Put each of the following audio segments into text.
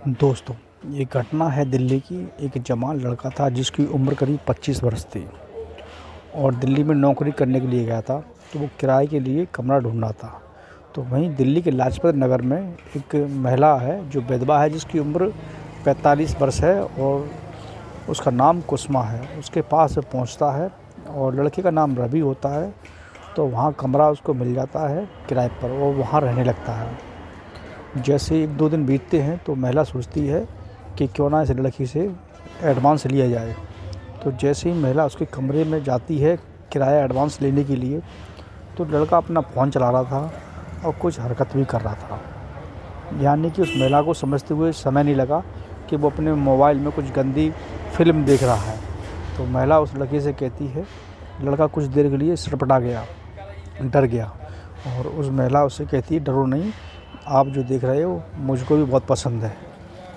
दोस्तों, ये घटना है दिल्ली की। एक जवान लड़का था जिसकी उम्र करीब 25 वर्ष थी और दिल्ली में नौकरी करने के लिए गया था। तो वो किराए के लिए कमरा ढूंढ रहा था। तो वहीं दिल्ली के लाजपत नगर में एक महिला है जो विधवा है, जिसकी उम्र 45 वर्ष है और उसका नाम कुसुमा है। उसके पास पहुंचता है और लड़के का नाम रवि होता है। तो वहाँ कमरा उसको मिल जाता है किराए पर और वहाँ रहने लगता है। जैसे 1-2 दिन बीतते हैं तो महिला सोचती है कि क्यों ना इस लड़की से एडवांस लिया जाए। तो जैसे ही महिला उसके कमरे में जाती है किराया एडवांस लेने के लिए, तो लड़का अपना फ़ोन चला रहा था और कुछ हरकत भी कर रहा था। यानी कि उस महिला को समझते हुए समय नहीं लगा कि वो अपने मोबाइल में कुछ गंदी फ़िल्म देख रहा है। तो महिला उस लड़के से कहती है, लड़का कुछ देर के लिए सरपटा गया, डर गया। और उस महिला उससे कहती है, डरो नहीं, आप जो देख रहे हो मुझको भी बहुत पसंद है,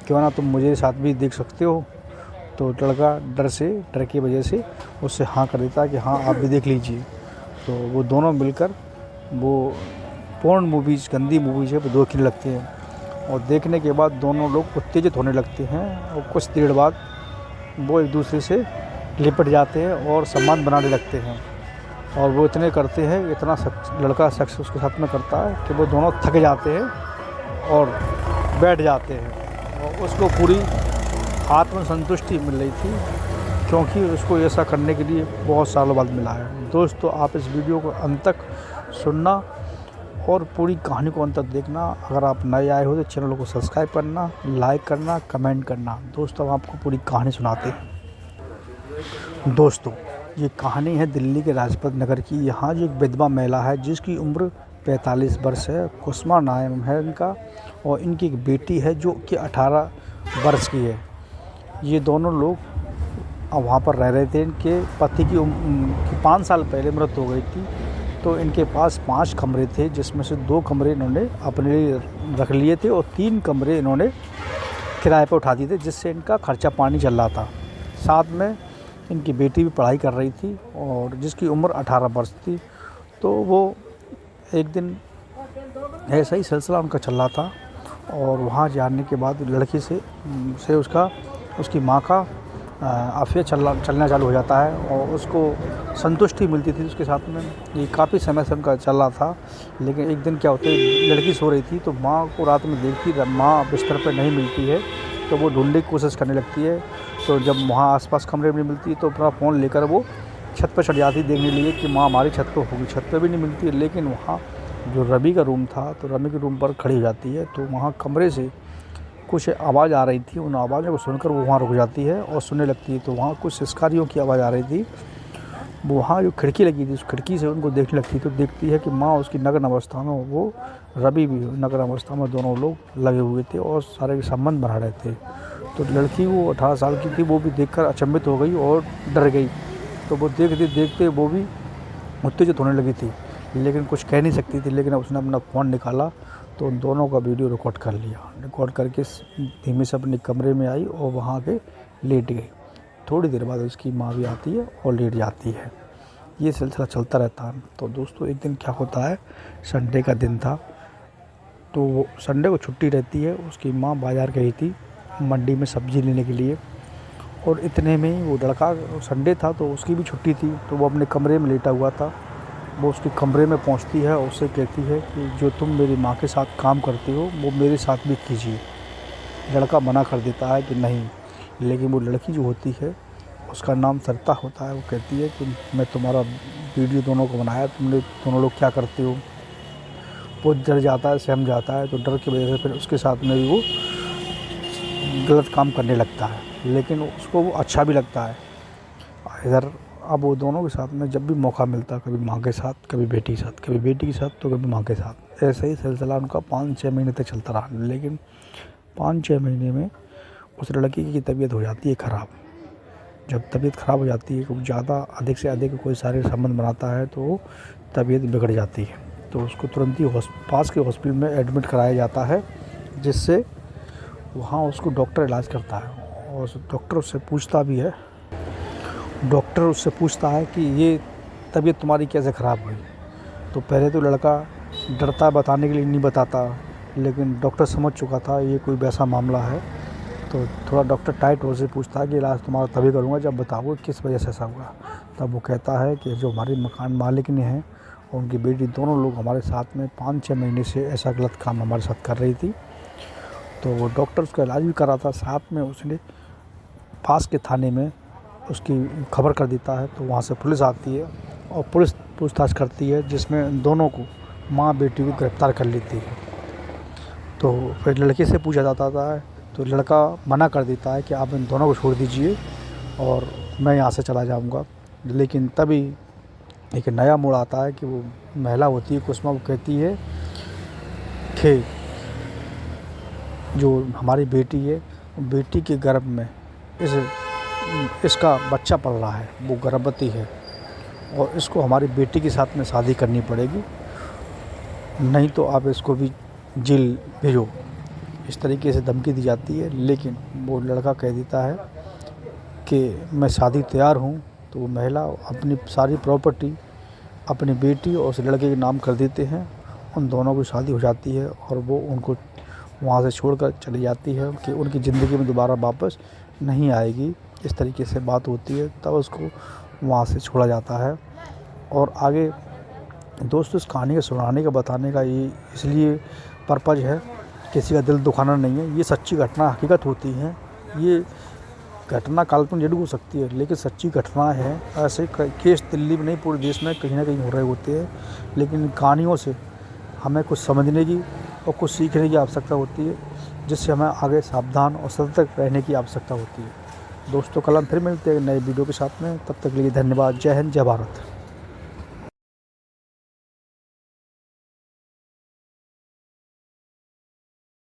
क्यों ना तुम मुझे साथ भी देख सकते हो। तो लड़का डर की वजह से उससे हाँ कर देता है कि हाँ आप भी देख लीजिए। तो वो दोनों मिलकर वो पोर्न मूवीज़, गंदी मूवीज़ है वो देखने लगते हैं और देखने के बाद दोनों लोग उत्तेजित होने लगते हैं और कुछ देर बाद वो एक दूसरे से लिपट जाते हैं और संबंध बनाने लगते हैं। और वो इतने करते हैं, इतना लड़का सेक्स उसके साथ में करता है कि वो दोनों थक जाते हैं और बैठ जाते हैं। और उसको पूरी आत्मसंतुष्टि मिल रही थी, क्योंकि उसको ऐसा करने के लिए बहुत सालों बाद मिला है। दोस्तों, आप इस वीडियो को अंत तक सुनना और पूरी कहानी को अंत तक देखना। अगर आप नए आए हो तो चैनल को सब्सक्राइब करना, लाइक करना, कमेंट करना। दोस्तों, हम आपको पूरी कहानी सुनाते हैं। दोस्तों, ये कहानी है दिल्ली के लाजपत नगर की। यहाँ जो एक विधवा महिला है जिसकी उम्र 45 वर्ष है, कुसुमा नाम है इनका, और इनकी एक बेटी है जो कि 18 वर्ष की है। ये दोनों लोग वहाँ पर रह रहे थे। इनके पति की 5 साल पहले मृत्यु हो गई थी। तो इनके पास 5 कमरे थे, जिसमें से 2 कमरे इन्होंने अपने लिए रख लिए थे और 3 कमरे इन्होंने किराए पर उठा दिए थे, जिससे इनका खर्चा पानी चल रहा था। साथ में इनकी बेटी भी पढ़ाई कर रही थी और जिसकी उम्र 18 वर्ष थी। तो वो एक दिन ऐसा ही सिलसिला उनका चल रहा था और वहाँ जाने के बाद लड़की से उसकी माँ का अफेयर चलना चालू हो जाता है और उसको संतुष्टि मिलती थी उसके साथ में। ये काफ़ी समय से उनका चल रहा था। लेकिन एक दिन क्या होता है, लड़की सो रही थी तो माँ को रात में देखती, माँ बिस्तर पर नहीं मिलती है तो वो ढूंढने की कोशिश करने लगती है। तो जब वहाँ आसपास कमरे में नहीं मिलती तो अपना फ़ोन लेकर वो छत पर चढ़ जाती देखने लिए कि माँ हमारी छत पर होगी। छत पर भी नहीं मिलती, लेकिन वहाँ जो रवि का रूम था तो रवि के रूम पर खड़ी हो जाती है। तो वहाँ कमरे से कुछ आवाज़ आ रही थी। उन आवाज़ों को सुनकर वो वहाँ रुक जाती है और सुनने लगती है। तो वहाँ कुछ सिसकारियों की आवाज़ आ रही थी। वो वहाँ जो खिड़की लगी थी उस खिड़की से उनको देखने लगती है। तो देखती है कि माँ उसकी नग्न अवस्था में, वो रवि भी नग्न अवस्था में, दोनों लोग लगे हुए थे और सारे संबंध बना रहे थे। तो लड़की, वो 18 साल की थी, वो भी देखकर अचंभित हो गई और डर गई। तो वो देखते देखते वो भी उत्तेजित होने लगी थी, लेकिन कुछ कह नहीं सकती थी। लेकिन उसने अपना फ़ोन निकाला तो उन दोनों का वीडियो रिकॉर्ड कर लिया। रिकॉर्ड करके धीमे से अपने कमरे में आई और वहाँ पे लेट गई। थोड़ी देर बाद उसकी माँ भी आती है और लेट जाती है। ये सिलसिला चलता रहता है। तो दोस्तों, एक दिन क्या होता है, संडे का दिन था। तो संडे को छुट्टी रहती है। उसकी माँ बाज़ार गई थी मंडी में सब्ज़ी लेने के लिए और इतने में वो लड़का, संडे था तो उसकी भी छुट्टी थी, तो वो अपने कमरे में लेटा हुआ था। वो उसके कमरे में पहुंचती है और उससे कहती है कि जो तुम मेरी माँ के साथ काम करते हो वो मेरे साथ भी कीजिए। लड़का मना कर देता है कि नहीं, लेकिन वो लड़की जो होती है उसका नाम सरिता होता है। वो कहती है कि मैं तुम्हारा वीडियो दोनों को बनाया, तुमने दोनों लोग क्या करते हो। वो डर जाता है, सहम जाता है। तो डर की वजह से फिर उसके साथ में भी वो गलत काम करने लगता है, लेकिन उसको वो अच्छा भी लगता है। इधर अब वो दोनों के साथ में जब भी मौका मिलता, कभी माँ के साथ, कभी बेटी के साथ, कभी बेटी के साथ तो कभी माँ के साथ, ऐसे ही सिलसिला उनका 5-6 महीने तक चलता रहा। लेकिन 5-6 महीने में उस लड़की की तबीयत हो जाती है ख़राब। जब तबीयत ख़राब हो जाती है, कुछ ज़्यादा अधिक से अधिक कोई शारीरिक संबंध बनाता है तो तबीयत बिगड़ जाती है। तो उसको तुरंत ही पास के हॉस्पिटल में एडमिट कराया जाता है, जिससे वहाँ उसको डॉक्टर इलाज करता है और डॉक्टर उससे पूछता है कि ये तबीयत तुम्हारी कैसे ख़राब हुई। तो पहले तो लड़का डरता, बताने के लिए नहीं बताता, लेकिन डॉक्टर समझ चुका था ये कोई वैसा मामला है, तो थोड़ा डॉक्टर टाइट टोन से पूछता है कि इलाज तुम्हारा तभी करूँगा जब बताओगे किस वजह से ऐसा हुआ। तब वो कहता है कि जो हमारी मकान मालिकनी है और उनकी बेटी, दोनों लोग हमारे साथ में 5-6 महीने से ऐसा गलत काम हमारे साथ कर रही थी। तो वो डॉक्टर उसका इलाज भी कर रहा था, साथ में उसने पास के थाने में उसकी खबर कर देता है। तो वहाँ से पुलिस आती है और पुलिस पूछताछ करती है, जिसमें दोनों को, माँ बेटी को गिरफ्तार कर लेती है। तो फिर लड़के से पूछा जाता है, तो लड़का मना कर देता है कि आप इन दोनों को छोड़ दीजिए और मैं यहाँ से चला जाऊँगा। लेकिन तभी एक नया मोड़ आता है कि वो महिला होती है कुसुमा, वो कहती है कि जो हमारी बेटी है, बेटी के गर्भ में इसका बच्चा पल रहा है, वो गर्भवती है और इसको हमारी बेटी के साथ में शादी करनी पड़ेगी, नहीं तो आप इसको भी जेल भेजो। इस तरीके से धमकी दी जाती है। लेकिन वो लड़का कह देता है कि मैं शादी तैयार हूँ। तो वो महिला अपनी सारी प्रॉपर्टी अपनी बेटी और उस लड़के के नाम कर देते हैं। उन दोनों की शादी हो जाती है और वो उनको वहाँ से छोड़कर चली जाती है कि उनकी ज़िंदगी में दोबारा वापस नहीं आएगी। इस तरीके से बात होती है, तब उसको वहाँ से छोड़ा जाता है। और आगे दोस्तों, इस कहानी को सुनाने का, बताने का ये इसलिए पर्पज़ है, किसी का दिल दुखाना नहीं है। ये सच्ची घटना हकीकत होती है। ये घटना काल्पनिक जरूर हो सकती है, लेकिन सच्ची घटना है। ऐसे केस दिल्ली में नहीं, पूरे देश में कहीं ना कहीं हो रहे होते हैं। लेकिन इन कहानियों से हमें कुछ समझने की और कुछ सीखने की आवश्यकता होती है, जिससे हमें आगे सावधान और सतर्क रहने की आवश्यकता होती है। दोस्तों, कल हम फिर मिलते हैं नए वीडियो के साथ में। तब तक के लिए धन्यवाद। जय हिंद, जय भारत।